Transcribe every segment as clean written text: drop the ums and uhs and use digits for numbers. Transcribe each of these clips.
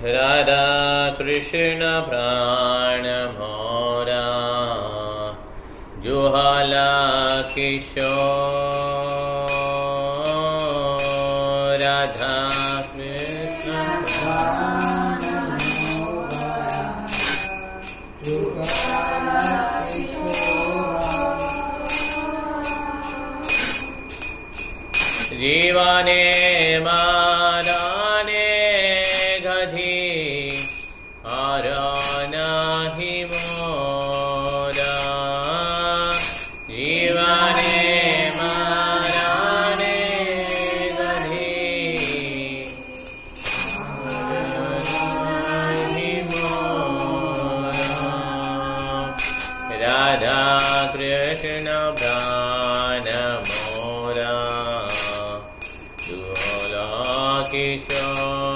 राधा कृष्ण प्राण मोरा जुहाला किशोर राधा कृष्ण प्राण मोरा जुहाला किशोर जीवने माराने नहीं मोरा जीवने माराने नहीं मोरा राधा कृष्ण प्राण मोरा जुहाला किशोर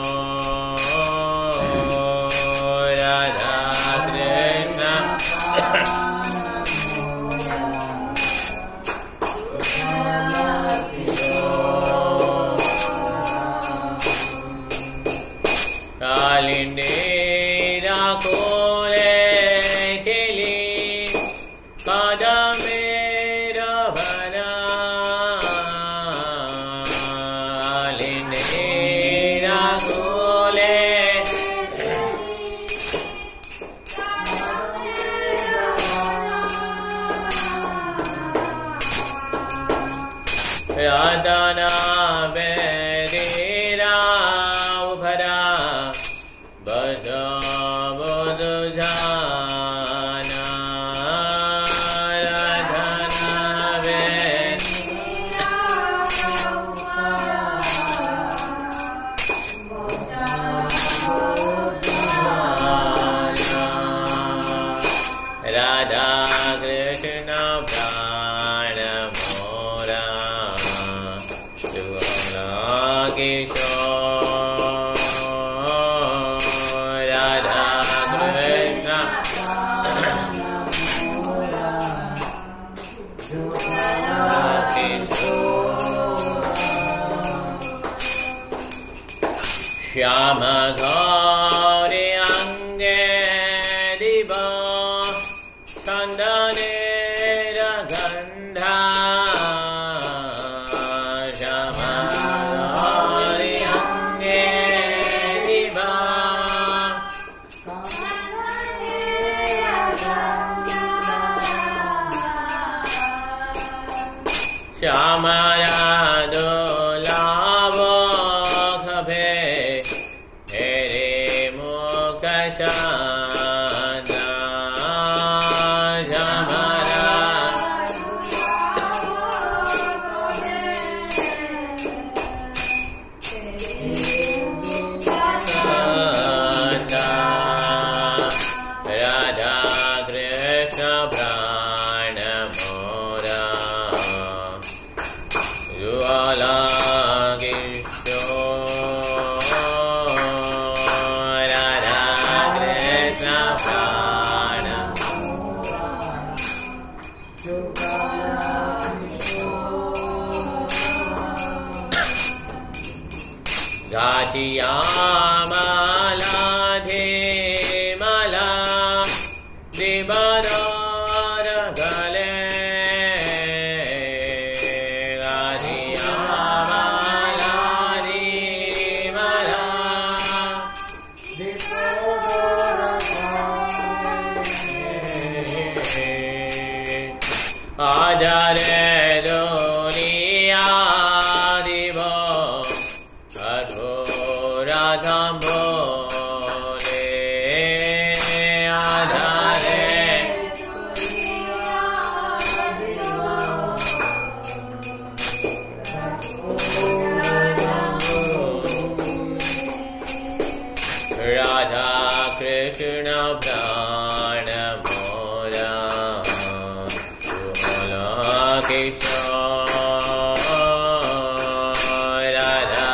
राधाना बेरीरा उभरा बजा बुध जाना राधाना बेरीरा राधा कृष्ण प्राण मोरा किशोर राधा कृष्ण श्याम गौरी अंगे दिव चंदने गंधा श्यामया दोलावो खभे हेरे मुख शांता श्यामया राधा कृष्ण प्राण मोरा जुहाला किशोर राधा कृष्ण प्राण गाजिया माला धे माला देवरा गले आजारे दोलिया दिवो कठोरा धम्बोले आजारे राधा कृष्ण प्राण मोरा किशोर राधा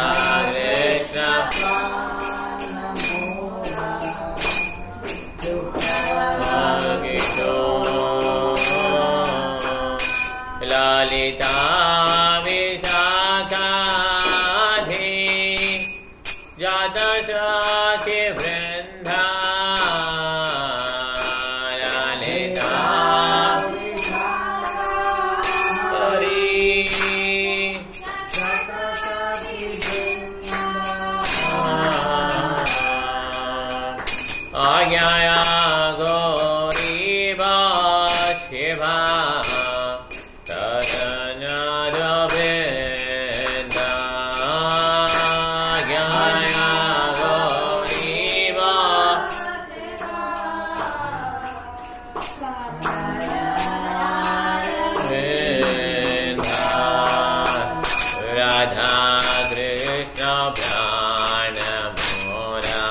कृष्ण किशोर ललिता विशाखा जाता Saki Vrinda Lalita Agyaya Gauri Shiva Tadanada Vrinda Agyaya Gauri Vrinda Radha Krishna Prana Mora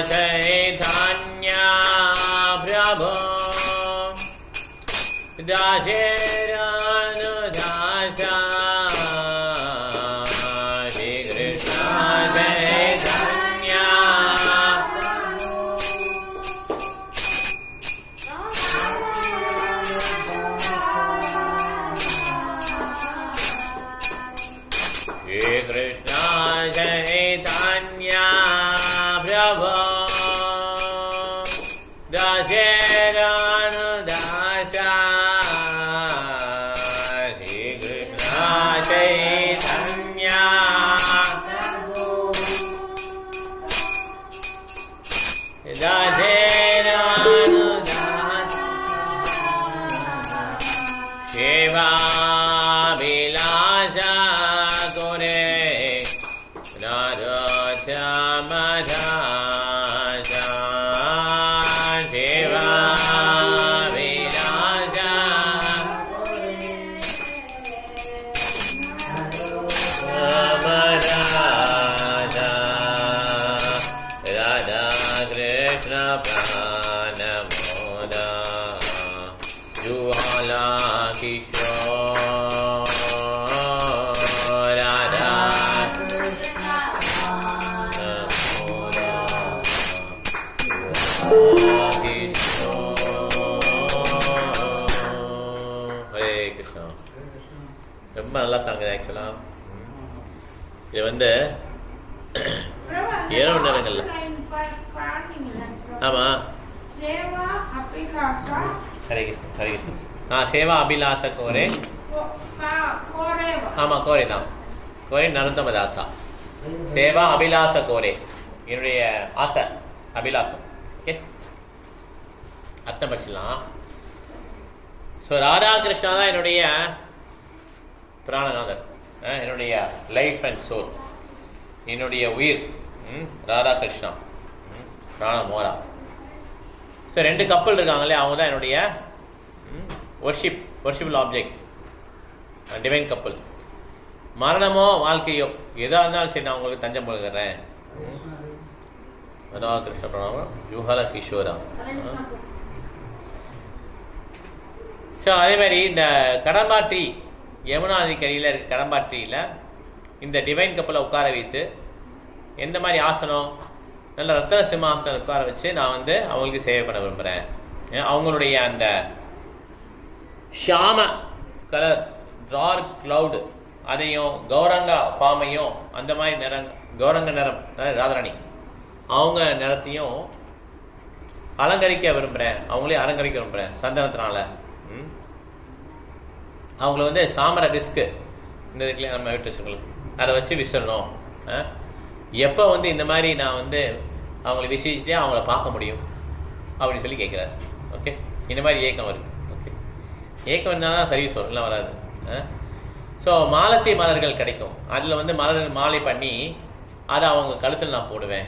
Chaitanya Prabhu Daseranu Dasa Shri Krishna Chaitanya Shri Krishna Chaitanya Prabhu Daseranu Dasa Shri Krishna Chaitanya Daseranu Dasa Shiva Vilasa Kore Radha Madha ரொம்ப நல்லா சாங்க ஆக்சுவலா. இது வந்து இரவு நேரங்கள்ல ஆமா சேவா அபிலாஷா கோரே ஆமா கோரே தான் கோரே நருந்தமதாசா சேவா அபிலாஷ கோரே என்னுடைய ஆசை அபிலாஷம். ஓகே அர்த்தம் படிச்சிடலாம். ஸோ ராதாகிருஷ்ணா தான் என்னுடைய பிராணநாதர், என்னுடைய லைஃப் அண்ட் சோல், என்னுடைய உயிர் ராதாகிருஷ்ணா பிராணமோரா. ஸோ ரெண்டு கப்பல் இருக்காங்களே, அவங்க தான் என்னுடைய ஒர்ஷிபல் ஆப்ஜெக்ட், டிவைன் கப்பல். மரணமோ வாழ்க்கையோ எதாக இருந்தாலும் சரி, நான் உங்களுக்கு தஞ்சம் கொடுக்குறேன். ராதாகிருஷ்ண பிரணாமம் யுஹல கிஷோரா. ஸோ அதே மாதிரி இந்த கடம்பாட்டி யமுனா நதிக்கரையில் இருக்க கடம்பாட்டியில் இந்த டிவைன் கப்பலை உட்கார வைத்து எந்த மாதிரி ஆசனம், நல்ல ரத்தன சிம்மாசனம் உட்கார வச்சு நான் வந்து அவங்களுக்கு சேவை பண்ண விரும்புகிறேன். அவங்களுடைய அந்த ஷாம கலர் டார்க் கிளவுடு அதையும் கௌரங்கா ஃபார்மையும் அந்த மாதிரி நிறம், கௌரங்க நிறம் அதாவது ராதாராணி அவங்க நிறத்தையும் அலங்கரிக்க விரும்புகிறேன். அவங்களே அலங்கரிக்க விரும்புகிறேன் சந்தனத்தினால. அவங்கள வந்து சாமர டிஸ்க்கு இந்த இதுக்குள்ளே நம்ம வீட்டு அதை வச்சு விசிறணும். எப்போ வந்து இந்த மாதிரி நான் வந்து அவங்கள விசிச்சுட்டே அவங்கள பார்க்க முடியும் அப்படின்னு சொல்லி கேட்குறாரு. ஓகே, இந்த மாதிரி ஏக்கம் வருது. ஓகே, ஏக்கம் இருந்தால் தான் சர்வீஸ் வரும், இல்லை வராது. ஸோ மாலத்தி மலர்கள் கிடைக்கும், அதில் வந்து மலர்கள் மாலை பண்ணி அதை அவங்க கழுத்தில் நான் போடுவேன்.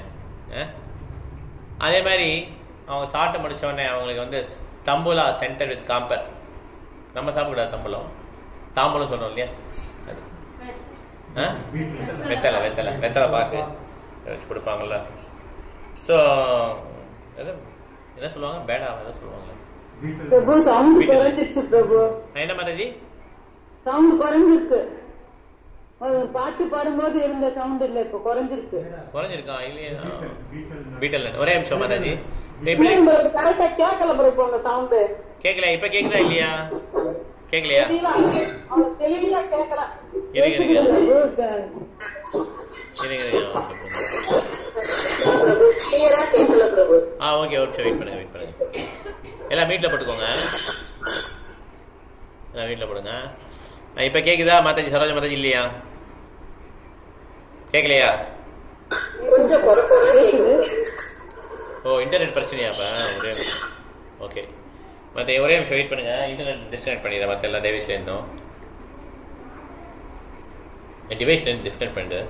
அதே மாதிரி அவங்க சாப்பிட்டு முடித்தோடனே அவங்களுக்கு வந்து தம்புலா சென்டர் வித் காம்பர், நம்ம சாப்பிடக்கூடாது தம்புலம், தாம்பூலம் சொல்கிறோம் இல்லையா, அது வெத்தலை வெத்தலை வெத்தலை பாக்கு வச்சு கொடுப்பாங்கள்ல. ஸோ என்ன சொல்லுவாங்க, பேடா என்ன சொல்லுவாங்க, என்ன மாதாஜி சவுண்ட் குறைஞ்சிருக்கு. பாட்டு பாடும்போது இருந்த சவுண்ட் இல்ல, இப்ப குறைஞ்சிருக்கு. குறைஞ்சிருக்கா இல்லையா? பீட்டல் ஒரே நிமிஷம் மாதாஜி. கரெக்டா கேட்கல பிரபு, உங்க சவுண்ட் கேட்கல. இப்ப கேக்குதா இல்லையா? கேட்கலையா? தெளிவா கேட்கல. ஓகே ஓகே, வெயிட் பண்ணுங்க. எல்லாம் வீட்டில் போட்டுக்கோங்க, எல்லாம் வீட்டில் போடுங்க. இப்போ கேட்குதா மாதாஜி? சரோஜா மாதாஜி இல்லையா? கேட்கலையா? ஓ, இன்டர்நெட் பிரச்சனையா? அப்போ ஒரே ஓகே, மற்ற ஒரே நிமிஷம் வெயிட் பண்ணுங்க. இன்டர்நெட் டிஸ்கனெக்ட் பண்ணிடுறேன். மற்ற எல்லா டிவைஸ்லேருந்தும் டிவைஸ்லேருந்து டிஸ்கனெக்ட் பண்ணிட்டு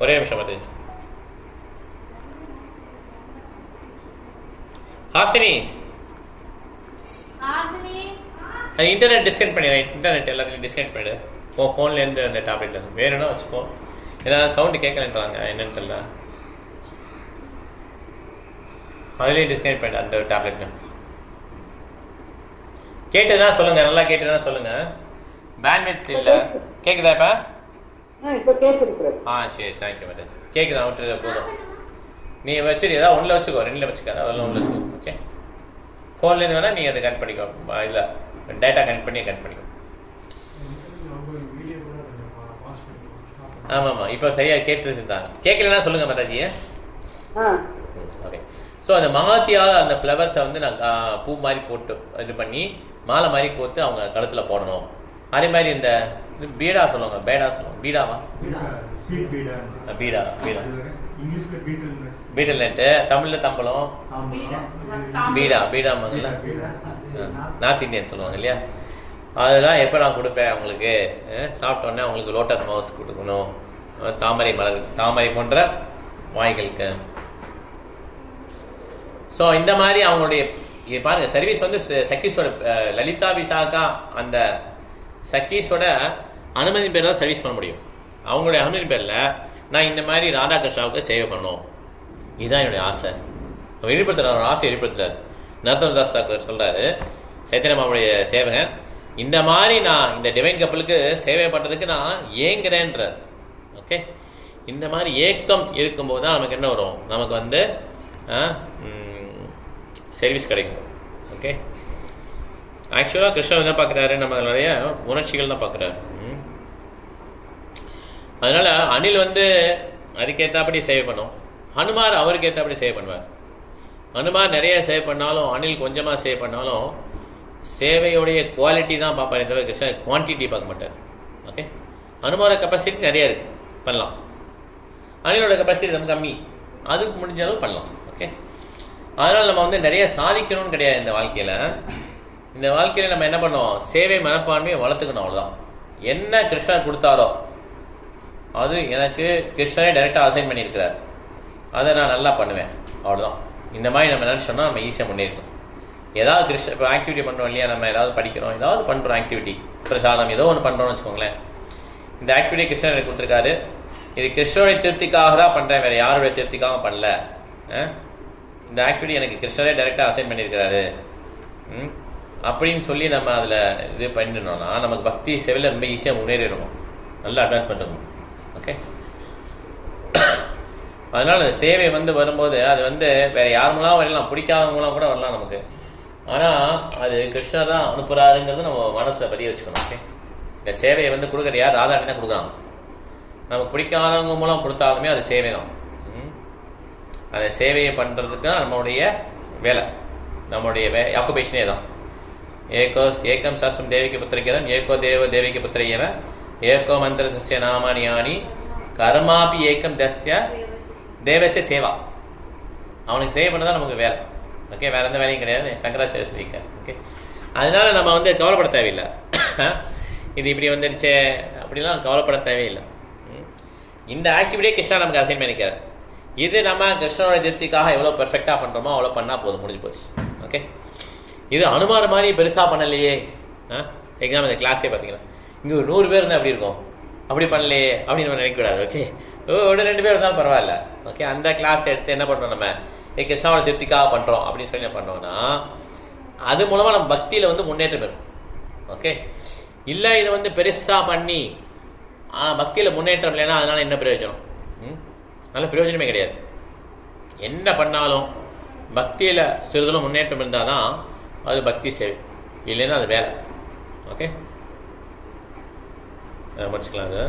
ஒரே நிமிஷம் மாதாஜி. ஹாசினி, அது இன்டர்நெட் டிஸ்கனெக்ட் பண்ணிடுறேன். இன்டர்நெட் எல்லாத்துலையும் டிஸ்கனெக்ட் பண்ணிடு. ஃபோன்லேருந்து அந்த டேப்லெட்லேருந்து வேணும்னா வச்சுக்கோ. ஏன்னா சவுண்டு கேட்கலன்றாங்க, என்னன்னு தெரியல. அதுலேயும் டிஸ்கனெக்ட் பண்ணிடு அந்த டேப்லெட்டில். கேட்டுதான் சொல்லுங்க, நல்லா கேட்டுதான் சொல்லுங்க. பேண்ட்வித் இல்லை. கேட்குதா இப்போ? சரி, தேங்க்யூ மேடம். கேட்குதா? விட்டு போதும். நீ வச்சுரு, ஏதாவது ஒன்றில் வச்சுக்கோ, ரெண்டில் வச்சுக்காத, அதெல்லாம் ஒன்றில் வச்சுக்கோ. ஓகே, ஃபோன்லேருந்து வேணால் நீங்கள் அதை கனெக்ட் பண்ணிக்கோ. இல்லை, டேட்டா கனெக்ட் பண்ணி கனெக்ட் பண்ணிக்கோ. ஆமாம், இப்போ சரியாக கேட்டுருச்சுதான். கேட்கலன்னா சொல்லுங்கள் மாதாஜி. ஓகே, ஸோ அந்த மகாத்தியாக அந்த ஃப்ளவர்ஸை வந்து நான் பூ மாதிரி போட்டு இது பண்ணி மாலை மாதிரி கோத்து அவங்க கழுத்தில் போடணும். அதே மாதிரி இந்த பீடா சொல்லுவாங்க, பேடா சொல்லுவாங்க, பீடாவா? பீடா பீட்டல் நெட்டு, தமிழில் தம்பளம், பீடா மங்கல நார்த் இந்தியன் சொல்லுவாங்க இல்லையா? அதெல்லாம் எப்போ நான் கொடுப்பேன் அவங்களுக்கு, சாப்பிட்டோன்னே அவங்களுக்கு லோட்டஸ் மவுஸ் கொடுக்கணும், தாமரை மலர், தாமரை போன்ற வாய்களுக்கு. ஸோ இந்த மாதிரி அவங்களுடைய பாருங்க சர்வீஸ் வந்து சக்கீஸோட லலிதா விசாகா அந்த சக்கீஸோட அனுமதி பேர் தான் சர்வீஸ் பண்ண முடியும். அவங்களுடைய அனுமதி பேரில் நான் இந்த மாதிரி ராதாகிருஷ்ணாவுக்கு சேவை பண்ணணும், இதுதான் என்னுடைய ஆசை. வெளிப்படுத்துகிறார், ஆசை வெளிப்படுத்துறாரு. நரத்தனதாஸ் தாக்கூர் சொல்கிறாரு, சைத்தன்யமாவுடைய சேவகன், இந்த மாதிரி நான் இந்த டிவைன் கப்பலுக்கு சேவை பண்ணுறதுக்கு நான் ஏங்குறேன்றார். ஓகே, இந்த மாதிரி ஏக்கம் இருக்கும்போது தான் நமக்கு என்ன வரும், நமக்கு வந்து சர்வீஸ் கிடைக்கும். ஓகே, ஆக்சுவலாக கிருஷ்ணன் என்ன பார்க்குறாரு, நம்ம நிறைய உணர்ச்சிகள் தான் பார்க்குறாரு. அதனால் அனில் வந்து அதுக்கேற்றபடி சேவை பண்ணும், ஹனுமார் அவருக்கு ஏற்றபடி சேவை பண்ணுவார். ஹனுமார் நிறைய சேவை பண்ணாலும் அனில் கொஞ்சமாக சேவை பண்ணாலும் சேவையோடைய குவாலிட்டி தான் பார்ப்பாரே தவிர கிருஷ்ணன் குவான்டிட்டி பார்க்க மாட்டார். ஓகே, ஹனுமாரோட கெப்பாசிட்டி நிறைய இருக்குது, பண்ணலாம். அனிலோட கெப்பாசிட்டி ரொம்ப கம்மி, அதுக்கு முடிஞ்ச அளவு பண்ணலாம். ஓகே, அதனால் நம்ம வந்து நிறைய சாதிக்கணும்னு கிடையாது இந்த வாழ்க்கையில். இந்த வாழ்க்கையில் நம்ம என்ன பண்ணோம், சேவை மனப்பான்மையை வளர்த்துக்கணும், அவ்வளோதான். என்ன கிருஷ்ணர் கொடுத்தாரோ அது எனக்கு கிருஷ்ணரே டைரெக்டாக அசைன் பண்ணியிருக்கிறார், அதை நான் நல்லா பண்ணுவேன், அவ்வளோதான். இந்த மாதிரி நம்ம நினச்சோம்னா நம்ம ஈஸியாக முன்னேறலாம். ஏதாவது கிருஷ்ண இப்போ ஆக்டிவிட்டி பண்ணுறோம் இல்லையா, நம்ம ஏதாவது படிக்கிறோம், ஏதாவது பண்ணுறோம் ஆக்டிவிட்டி, பிரசாதம் ஏதோ ஒன்று பண்ணுறோம்னு வச்சுக்கோங்களேன். இந்த ஆக்டிவிட்டி கிருஷ்ணர் எனக்கு கொடுத்துருக்காரு, இது கிருஷ்ணருடைய திருப்திக்காக தான் பண்ணுறேன், வேறு யாருடைய திருப்திக்காக பண்ணல. இந்த ஆக்டிவிட்டி எனக்கு கிருஷ்ணரே டைரெக்டாக அசைன் பண்ணியிருக்கிறாரு அப்படின்னு சொல்லி நம்ம அதில் இது பண்ணிடணும்னா நமக்கு பக்தி சேவையில் ரொம்ப ஈஸியாக முன்னேறிடும், நல்ல அட்வான்ஸ்மெண்ட் இருக்கும். ஓகே, அதனால் சேவை வந்து வரும்போது அது வந்து வேறு யார் மூலம் வரலாம், பிடிக்காதவங்களாம் கூட வரலாம் நமக்கு. ஆனால் அது கிருஷ்ணர் தான் அனுப்புகிறாருங்கிறது நம்ம மனசில் பதிய வச்சுக்கணும். ஓகே, இந்த சேவையை வந்து கொடுக்குற யார், ராதாராணி தான் கொடுக்குறாங்க. நமக்கு பிடிக்காதவங்க மூலம் கொடுத்தாலுமே அது சேவை தான். அந்த சேவையை பண்ணுறதுக்கு தான் நம்மளுடைய வேலை, நம்மளுடைய ஆக்குபேஷனே தான். ஏகம் சாஸ்திரம் தேவிக்கு புத்திரிக்கதம், ஏகோ தேவ தேவிக்கு புத்திரையவ, ஏகோ மந்திர தஸ்ய நாமானி யானி, கர்மாபி ஏகம் தஸ்ய தேவசிய சேவா. அவனுக்கு சேவை பண்ணதான் நமக்கு வேலை. ஓகே, வேற எந்த வேலையும் கிடையாது, சங்கராச்சாரிய சொல்லியிருக்க. ஓகே, அதனால நம்ம வந்து கவலைப்பட தேவையில்லை, இது இப்படி வந்துடுச்சே அப்படிலாம் கவலைப்பட தேவையில்லை. இந்த ஆக்டிவிட்டியே கிருஷ்ணா நமக்கு அசைன் பண்ணிக்கிறார். இது நம்ம கிருஷ்ணனோட திருப்திக்காக எவ்வளோ பெர்ஃபெக்டாக பண்ணுறோமோ அவ்வளோ பண்ணால் போதும், முடிஞ்சு போச்சு. ஓகே, இது அனுமார் மாதிரி பெருசாக பண்ணலையே. எக்ஸாம் இந்த கிளாஸே பார்த்தீங்கன்னா இங்கே ஒரு 100 பேர் இருந்தால் அப்படி இருக்கும், அப்படி பண்ணலையே அப்படின்னு நம்ம நினைக்கக்கூடாது. ஓகே, ஒரு 2 பேர் இருந்தாலும் பரவாயில்ல. ஓகே, அந்த கிளாஸ் எடுத்து என்ன பண்ணுறோம், நம்ம கிருஷ்ணாவோட திருப்திக்காக பண்ணுறோம் அப்படின்னு சொல்லி என்ன பண்ணோம்னா அது மூலமாக நம்ம பக்தியில் வந்து முன்னேற்றம் இருக்கும். ஓகே, இல்லை இது வந்து பெருசாக பண்ணி ஆனால் பக்தியில் முன்னேற்றம் இல்லைன்னா அதனால் என்ன பிரயோஜனம்? நல்ல பிரயோஜனமே கிடையாது. என்ன பண்ணாலும் பக்தியில் சிறிதளவு முன்னேற்றம் இருந்தால் தான் அது பக்தி சேவை, இல்லைன்னா அது வேலை. ஓகே, முடிச்சுக்கலாம் அது.